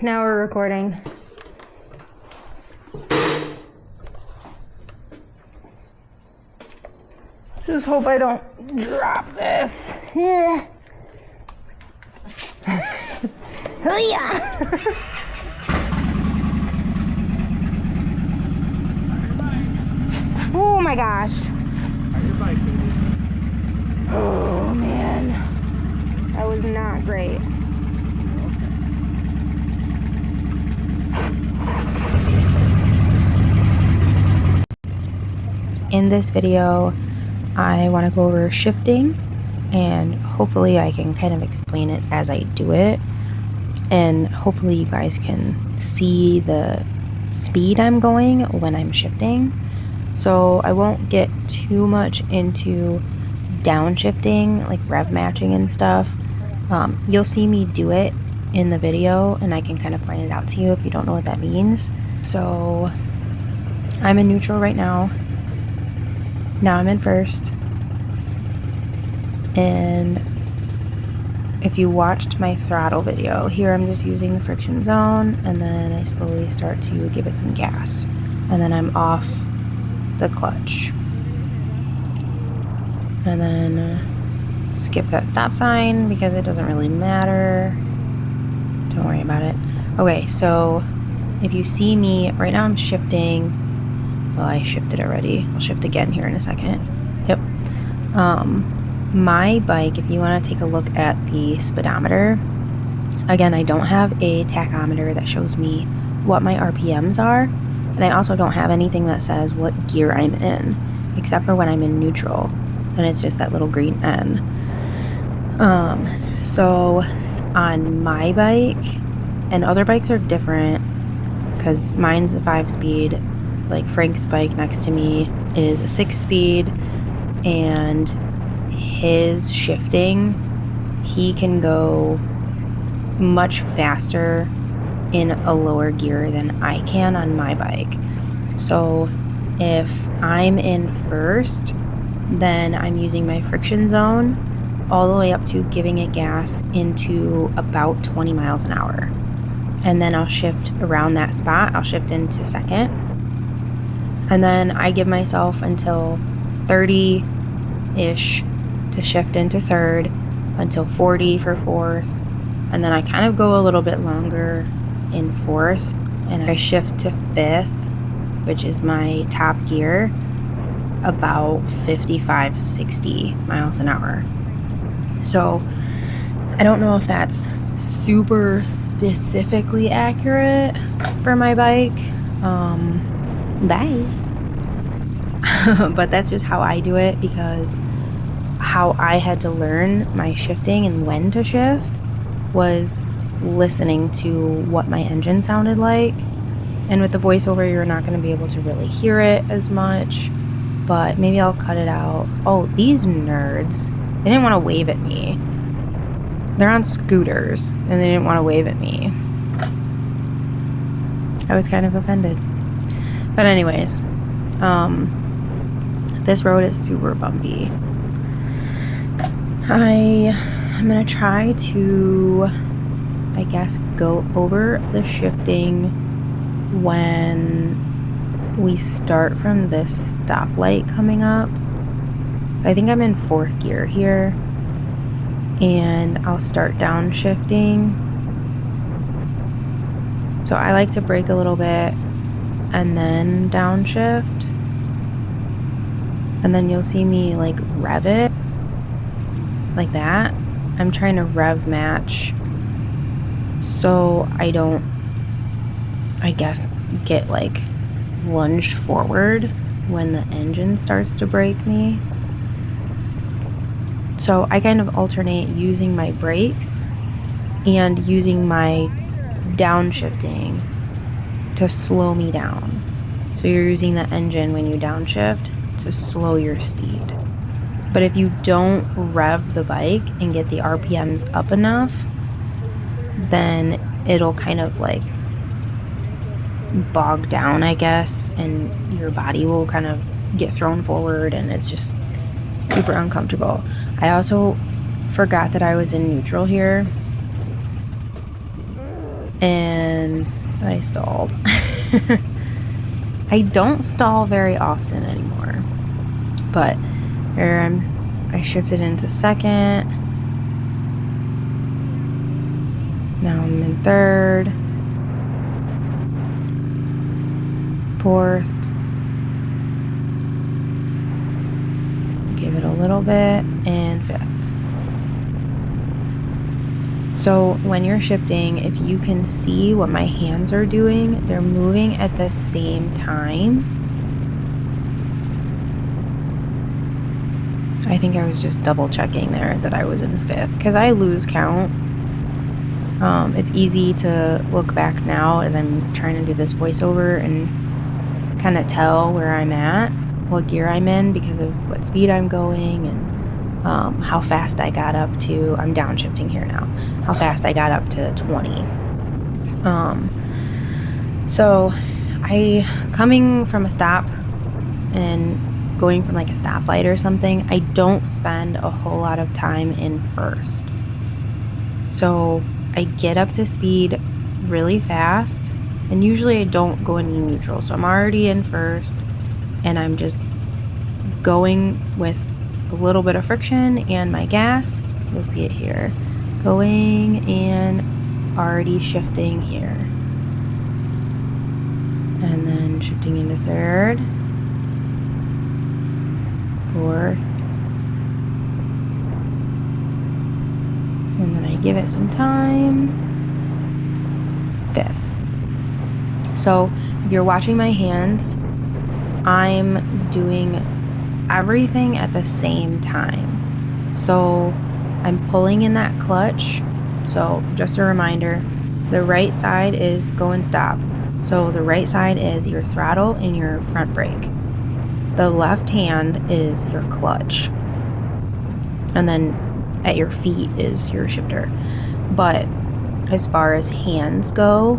now we're recording. Just hope I don't drop this. Yeah. Oh yeah. Oh my gosh. Oh man. That was not great. In this video, I want to go over shifting, and hopefully I can kind of explain it as I do it, and hopefully you guys can see the speed I'm going when I'm shifting. So I won't get too much into downshifting, like rev matching and stuff. You'll see me do it in the video, and I can kind of point it out to you if you don't know what that means. So I'm in neutral right now. Now I'm in first. And if you watched my throttle video, here I'm just using the friction zone, and then I slowly start to give it some gas. And then I'm off the clutch. And then skip that stop sign because it doesn't really matter. Don't worry about it. Okay, so if you see me, right now I'm shifting. Well, I shifted already. I'll shift again here in a second. Yep. My bike, if you want to take a look at the speedometer, again, I don't have a tachometer that shows me what my RPMs are, and I also don't have anything that says what gear I'm in, except for when I'm in neutral, then it's just that little green N. So on my bike, and other bikes are different, because mine's a 5-speed, like Frank's bike next to me is a 6-speed, and his shifting, he can go much faster in a lower gear than I can on my bike. So if I'm in first, then I'm using my friction zone all the way up to giving it gas into about 20 miles an hour. And then I'll shift around that spot. I'll shift into second. And then I give myself until 30-ish to shift into third, until 40 for fourth, and then I kind of go a little bit longer in fourth, and I shift to fifth, which is my top gear, about 55-60 miles an hour. So I don't know if that's super specifically accurate for my bike. Bye. But that's just how I do it, because how I had to learn my shifting and when to shift was listening to what my engine sounded like. And with the voiceover, you're not going to be able to really hear it as much, but maybe I'll cut it out. Oh, these nerds, they didn't want to wave at me. They're on scooters and they didn't want to wave at me. I was kind of offended. But anyways, this road is super bumpy. I'm gonna try to, I guess, go over the shifting when we start from this stoplight coming up. So I think I'm in fourth gear here, and I'll start downshifting. So I like to brake a little bit and then downshift, and then you'll see me like rev it like that. I'm trying to rev match so I don't, I guess, get like lunged forward when the engine starts to brake me. So I kind of alternate using my brakes and using my downshifting to slow me down. So you're using the engine when you downshift to slow your speed. But if you don't rev the bike and get the RPMs up enough, then it'll kind of like bog down, I guess, and your body will kind of get thrown forward, and it's just super uncomfortable. I also forgot that I was in neutral here. and I stalled. I don't stall very often anymore, but here I shifted into second. Now I'm in third, fourth. Give it a little bit, and fifth. So when you're shifting, if you can see what my hands are doing, they're moving at the same time. I think I was just double checking there that I was in fifth because I lose count. It's easy to look back now as I'm trying to do this voiceover and kind of tell where I'm at, what gear I'm in because of what speed I'm going and how fast I got up to, I'm downshifting here now, how fast I got up to 20. So coming from a stop and going from like a stoplight or something, I don't spend a whole lot of time in first. So I get up to speed really fast, and usually I don't go into neutral. So I'm already in first, and I'm just going with a little bit of friction and my gas. You'll see it here. Going and already shifting here. And then shifting into third, fourth, and then I give it some time, fifth. So if you're watching my hands, I'm doing everything at the same time. So I'm pulling in that clutch. So just a reminder, the right side is go and stop. So the right side is your throttle and your front brake. The left hand is your clutch. And then at your feet is your shifter. But as far as hands go,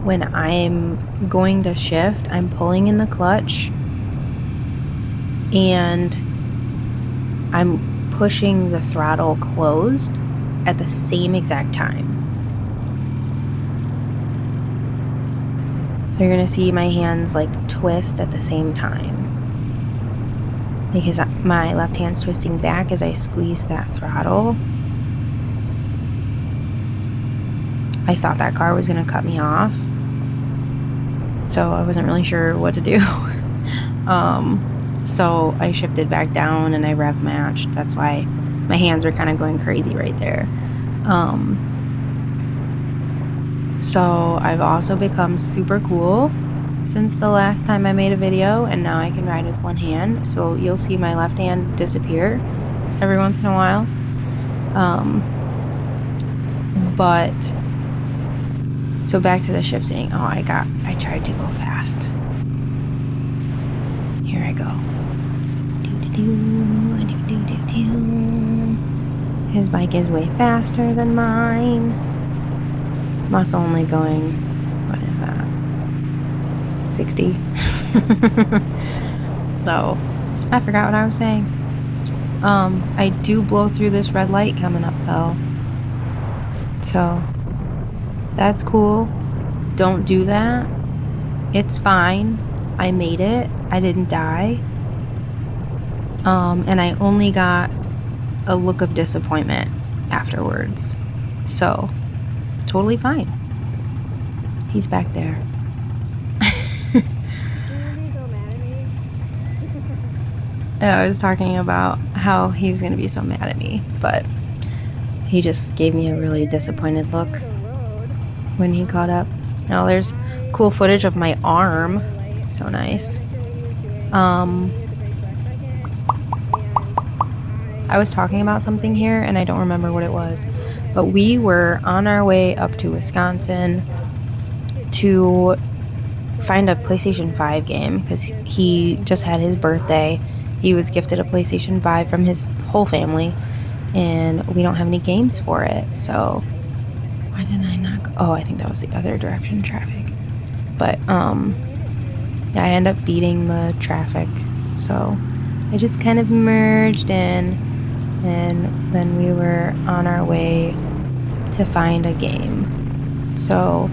when I'm going to shift, I'm pulling in the clutch and I'm pushing the throttle closed at the same exact time. So you're gonna see my hands like twist at the same time because my left hand's twisting back as I squeeze that throttle. I thought that car was gonna cut me off, so I wasn't really sure what to do. So I shifted back down and I rev matched. That's why my hands are kind of going crazy right there. So I've also become super cool since the last time I made a video, and now I can ride with one hand. So you'll see my left hand disappear every once in a while. But so back to the shifting. Oh, I tried to go fast. Here I go. His bike is way faster than mine. I'm also only going, what is that? 60. So I forgot what I was saying. I do blow through this red light coming up though. So that's cool. Don't do that. It's fine. I made it. I didn't die. And I only got a look of disappointment afterwards. So, totally fine. He's back there. I was talking about how he was going to be so mad at me, but he just gave me a really disappointed look when he caught up. Now there's cool footage of my arm. So nice. I was talking about something here and I don't remember what it was, but we were on our way up to Wisconsin to find a PlayStation 5 game because he just had his birthday. He was gifted a PlayStation 5 from his whole family and we don't have any games for it. So why did I not go? Oh, I think that was the other direction traffic. But yeah, I ended up beating the traffic. So I just kind of merged in, and then we were on our way to find a game. So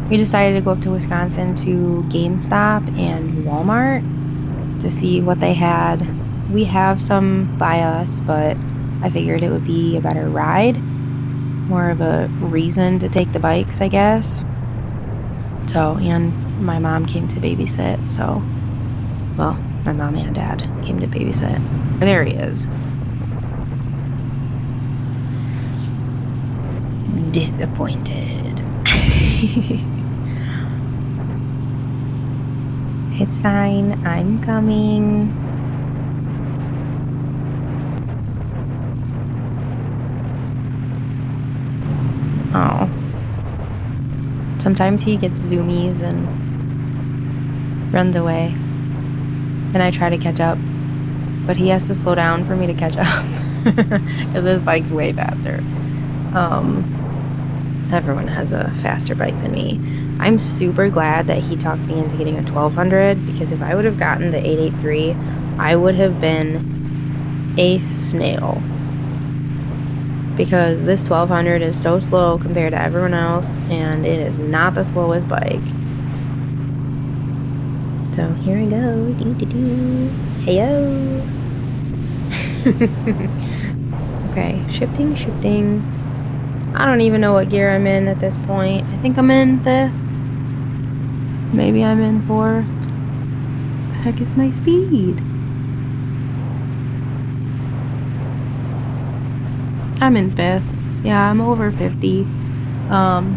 we decided to go up to Wisconsin to GameStop and Walmart to see what they had. We have some by us, but I figured it would be a better ride, more of a reason to take the bikes, I guess. So, and my mom came to babysit, so, well, my mom and dad came to babysit. There he is. Disappointed. It's fine, I'm coming. Oh. Sometimes he gets zoomies and runs away. And I try to catch up. But he has to slow down for me to catch up. Because his bike's way faster. Everyone has a faster bike than me. I'm super glad that he talked me into getting a 1200, because if I would have gotten the 883, I would have been a snail. Because this 1200 is so slow compared to everyone else, and it is not the slowest bike. So here I go. Doo-doo-doo. Heyo. Okay, shifting. I don't even know what gear I'm in at this point. I think I'm in 5th. Maybe I'm in 4th. The heck is my speed? I'm in 5th. Yeah, I'm over 50.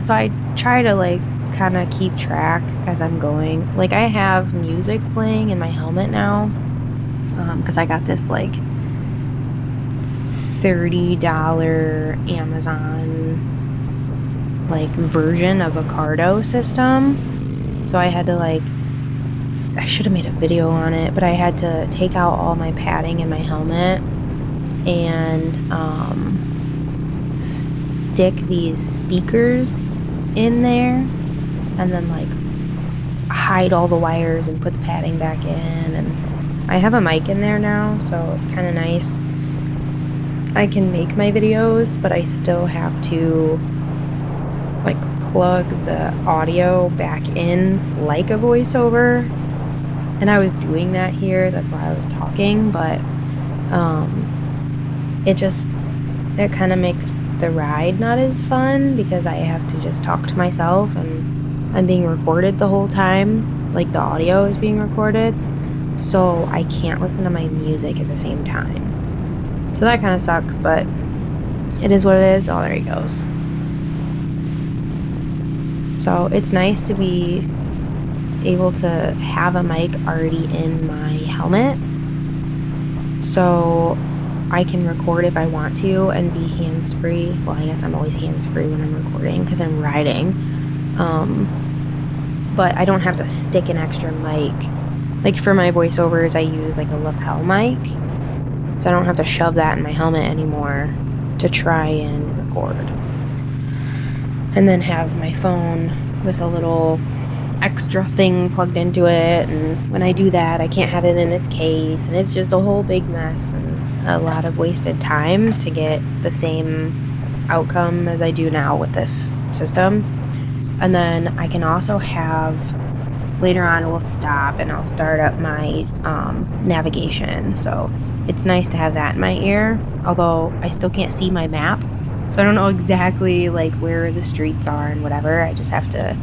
So I try to like kind of keep track as I'm going. Like I have music playing in my helmet now. Because I got this like $30 Amazon like version of a Cardo system. So I had to like, I should have made a video on it, but I had to take out all my padding in my helmet and stick these speakers in there and then like hide all the wires and put the padding back in. And I have a mic in there now, so it's kind of nice. I can make my videos, but I still have to like plug the audio back in like a voiceover. And I was doing that here, that's why I was talking, but it kind of makes the ride not as fun because I have to just talk to myself and I'm being recorded the whole time. Like the audio is being recorded, so I can't listen to my music at the same time. So that kind of sucks, but it is what it is. Oh, there he goes. So it's nice to be able to have a mic already in my helmet, so I can record if I want to and be hands-free. Well, I guess I'm always hands-free when I'm recording because I'm riding. But I don't have to stick an extra mic. Like for my voiceovers, I use like a lapel mic. So I don't have to shove that in my helmet anymore to try and record. And then have my phone with a little extra thing plugged into it. And when I do that, I can't have it in its case. And it's just a whole big mess and a lot of wasted time to get the same outcome as I do now with this system. And then I can also have, later on we'll stop and I'll start up my navigation. So it's nice to have that in my ear, although I still can't see my map. So I don't know exactly like where the streets are and whatever. I just have to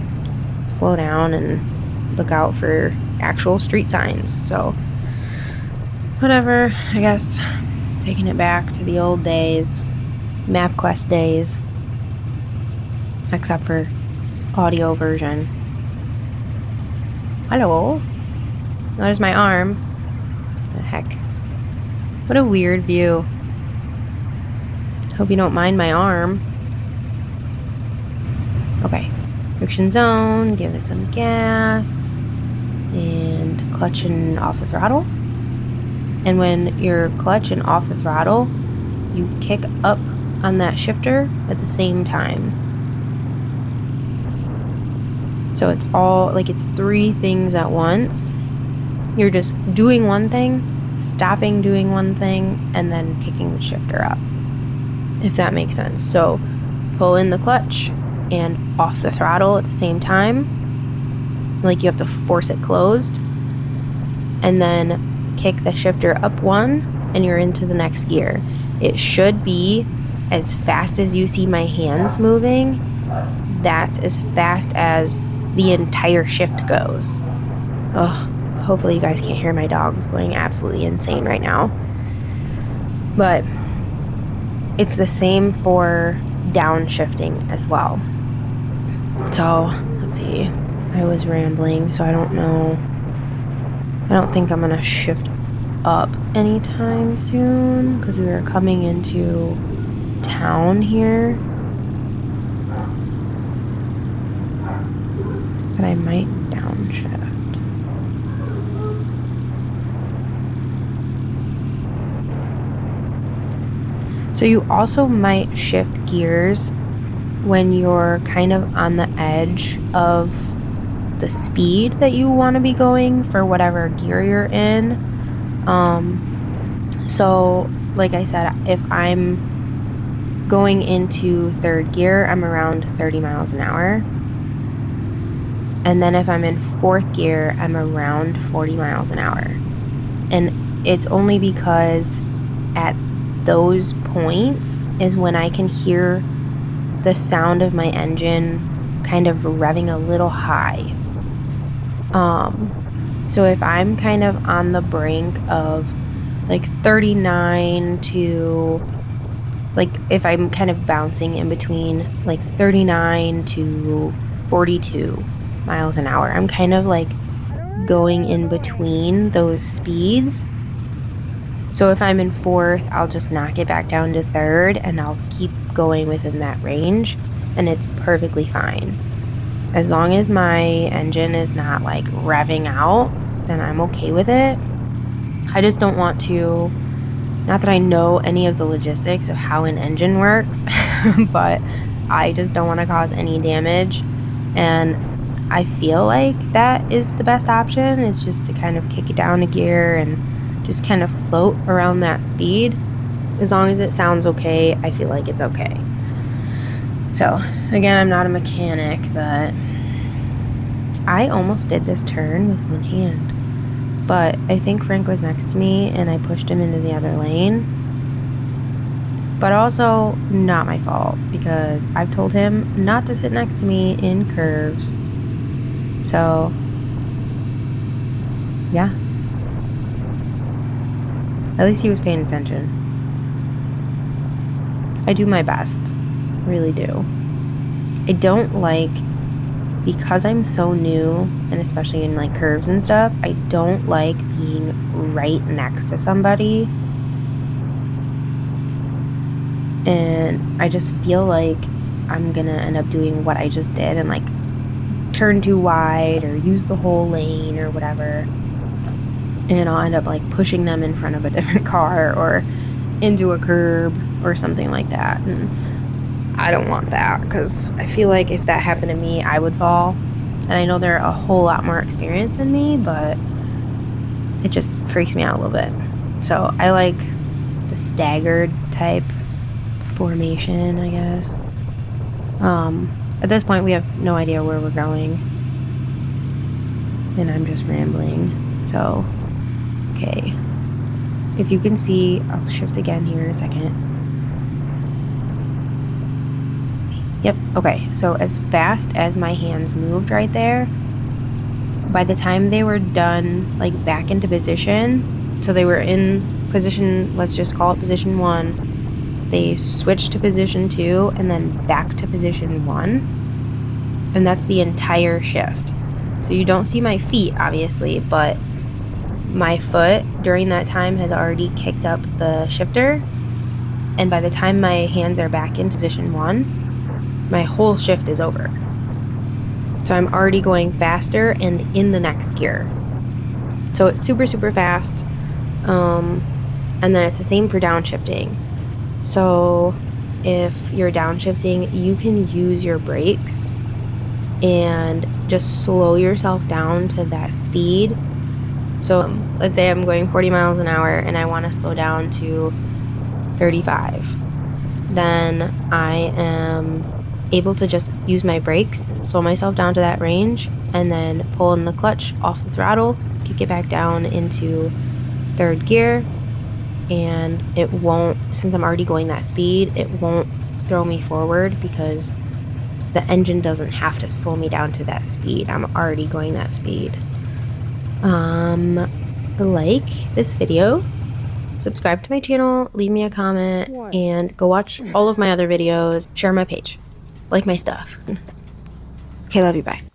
slow down and look out for actual street signs. So whatever, I guess taking it back to the old days, MapQuest days, except for audio version. Hello. There's my arm. The heck. What a weird view. Hope you don't mind my arm. Okay. Friction zone, give it some gas, and clutching off the throttle. And when you're clutching off the throttle, you kick up on that shifter at the same time. So it's all, like it's 3 things at once. You're just doing one thing, stopping doing one thing, and then kicking the shifter up, if that makes sense. So pull in the clutch, and off the throttle at the same time. Like you have to force it closed, and then kick the shifter up 1 and you're into the next gear. It should be as fast as you see my hands moving. That's as fast as the entire shift goes. Oh, hopefully you guys can't hear my dogs going absolutely insane right now. But it's the same for downshifting as well. So let's see, I was rambling, so I don't know. I don't think I'm gonna shift up anytime soon because we are coming into town here. But I might downshift. So you also might shift gears when you're kind of on the edge of the speed that you want to be going for whatever gear you're in. So like I said, if I'm going into 3rd gear, I'm around 30 miles an hour. And then if I'm in 4th gear, I'm around 40 miles an hour. And it's only because at those points is when I can hear the sound of my engine kind of revving a little high. So if I'm kind of on the brink of like 39 to like, if I'm kind of bouncing in between like 39 to 42 miles an hour, I'm kind of like going in between those speeds. So if I'm in 4th, I'll just knock it back down to 3rd and I'll keep going within that range, and it's perfectly fine. As long as my engine is not like revving out, then I'm okay with it. I just don't want to, not that I know any of the logistics of how an engine works, but I just don't want to cause any damage. And I feel like that is the best option, is just to kind of kick it down a gear and just kind of float around that speed. As long as it sounds okay, I feel like it's okay. So again, I'm not a mechanic, but I almost did this turn with one hand. But I think Frank was next to me and I pushed him into the other lane. But also not my fault, because I've told him not to sit next to me in curves. So yeah. At least he was paying attention. I do my best. Really do. I don't like, because I'm so new, and especially in like curves and stuff, I don't like being right next to somebody. And I just feel like I'm gonna end up doing what I just did and like turn too wide or use the whole lane or whatever. And I'll end up like pushing them in front of a different car or into a curb or something like that. And I don't want that, because I feel like if that happened to me, I would fall. And I know they're a whole lot more experienced than me, but it just freaks me out a little bit. So I like the staggered type formation, I guess. At this point, we have no idea where we're going. And I'm just rambling. So, okay. If you can see, I'll shift again here in a second. Yep, okay, so as fast as my hands moved right there, by the time they were done, like back into position, so they were in position, let's just call it position 1, they switched to position 2, and then back to position 1, and that's the entire shift. So you don't see my feet, obviously, but my foot during that time has already kicked up the shifter, and by the time my hands are back in position 1, my whole shift is over. So I'm already going faster and in the next gear. So it's super, super fast. And then it's the same for downshifting. So if you're downshifting, you can use your brakes and just slow yourself down to that speed. So let's say I'm going 40 miles an hour and I want to slow down to 35. Then I am able to just use my brakes, slow myself down to that range, and then pull in the clutch off the throttle, kick it back down into third gear, and it won't, since I'm already going that speed, it won't throw me forward because the engine doesn't have to slow me down to that speed. I'm already going that speed. Like this video, subscribe to my channel, leave me a comment, and go watch all of my other videos, share my page, like my stuff. Okay, love you, bye.